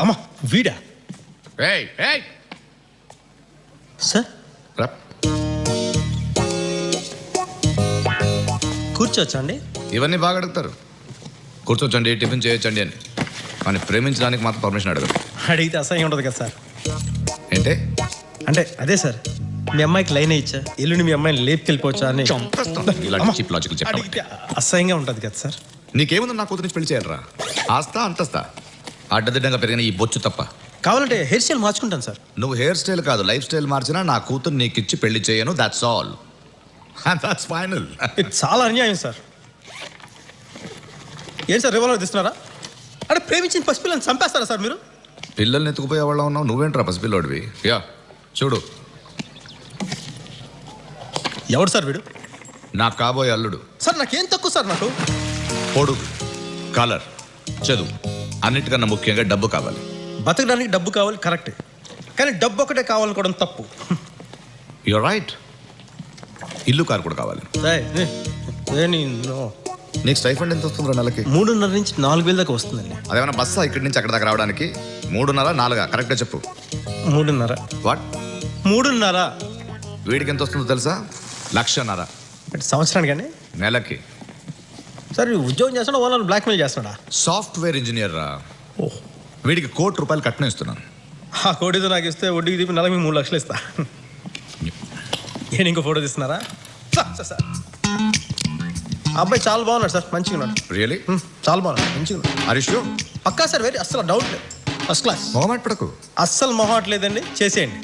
అమ్మా వీడా ఏయ్ ఏయ్ సార్ రా. కూర్చోవచ్చా అండి? ఇవన్నీ బాగా అడుగుతారు. కూర్చోవచ్చండి, టిఫిన్ చేయొచ్చండి అని, కానీ ప్రేమించడానికి మాత్రం పర్మిషన్ అడగరు. అడిగితే అసహ్యం ఉంటుంది కదా సార్. ఏంటే? అంటే అదే సార్, మీ అమ్మాయికి లైన్ ఇచ్చా ఎల్లుండి మీ అమ్మాయిని లేపుకెళ్ళిపోవచ్చా అని ఇలాంటి చీప్ లాజికల్ చెప్పాలి. అడిగితే అసహ్యంగా ఉంటుంది కదా సార్. నీకేముంది నా కూతురు నుంచి పెళ్లి చేయాలరా? ఆస్తా అంతస్తా అడ్డదిడ్డంగా పెరిగిన ఈ బొచ్చు తప్ప. కావాలంటే హెయిర్ స్టైల్ మార్చుకుంటాను సార్. నువ్వు హెయిర్ స్టైల్ కాదు, లైఫ్ స్టైల్ మార్చినా నా కూతురు నీకు ఇచ్చి పెళ్లి చేయను. That's all. That's final. ఇది చాలా అన్యాయం సార్. ఏం సార్ రివాల్వర్ తీస్తున్నారా? అంటే ప్రేమించిన పసిపిల్లని చంపేస్తారా సార్ మీరు? పిల్లల్ని ఎత్తుకుపోయే వాళ్ళ ఉన్నావు, నువ్వేంట్రా పసిపిల్లోడివి? యా చూడు, ఎవరు సార్ వీడు? నా కాబోయే అల్లుడు. సార్ నాకేం తక్కువ సార్. నాకు పొడుగు, కలర్, చదువు, అన్నిటికన్నా ముఖ్యంగా డబ్బు కావాలి. బతకడానికి డబ్బు కావాలి కరెక్టే, కానీ డబ్బు ఒకటే కావాలనుకోవడం తప్పు. You're right. ఇల్లు కారు కూడా కావాలి. నీకు స్టైఫండ్ ఎంత వస్తుందిరా నెలకి? 3.5 నుంచి 4,000 దాకా వస్తుందండి. అదేమైనా బస్సా ఇక్కడి నుంచి అక్కడ దాకా రావడానికి? 3.5, 4 కరెక్ట్గా చెప్పు. 3.5. వాట్? 3.5. వీడికి ఎంత వస్తుందో తెలుసా? 1,00,000. అంటే సంవత్సరానికి అండి? నెలకి. సార్ ఉద్యోగం చేస్తాడా, ఓనర్ బ్లాక్మెయిల్ చేస్తాడా? సాఫ్ట్వేర్ ఇంజనీర్ రా. ఓహ్, వీడికి ₹1,00,00,000 కట్నం ఇస్తున్నాను. ఆ కోడితో నాకు ఇస్తే వడ్డీకి తీపి నెలకి 3 లక్షలు ఇస్తా. నేను ఇంకో ఫోటో తీస్తున్నారా? సార్ సార్ అబ్బాయి చాలా బాగున్నాడు సార్, మంచిగా ఉన్నాడు. రియలీ? చాలా బాగున్నాడు, మంచిగా ఉన్నాడు. హరీష్ పక్కా సార్, వెరీ అస్సలు డౌట్ లేదు, ఫస్ట్ క్లాస్. మొహమాట పడకు. అస్సలు మొహాట్ లేదండి, చేసేయండి.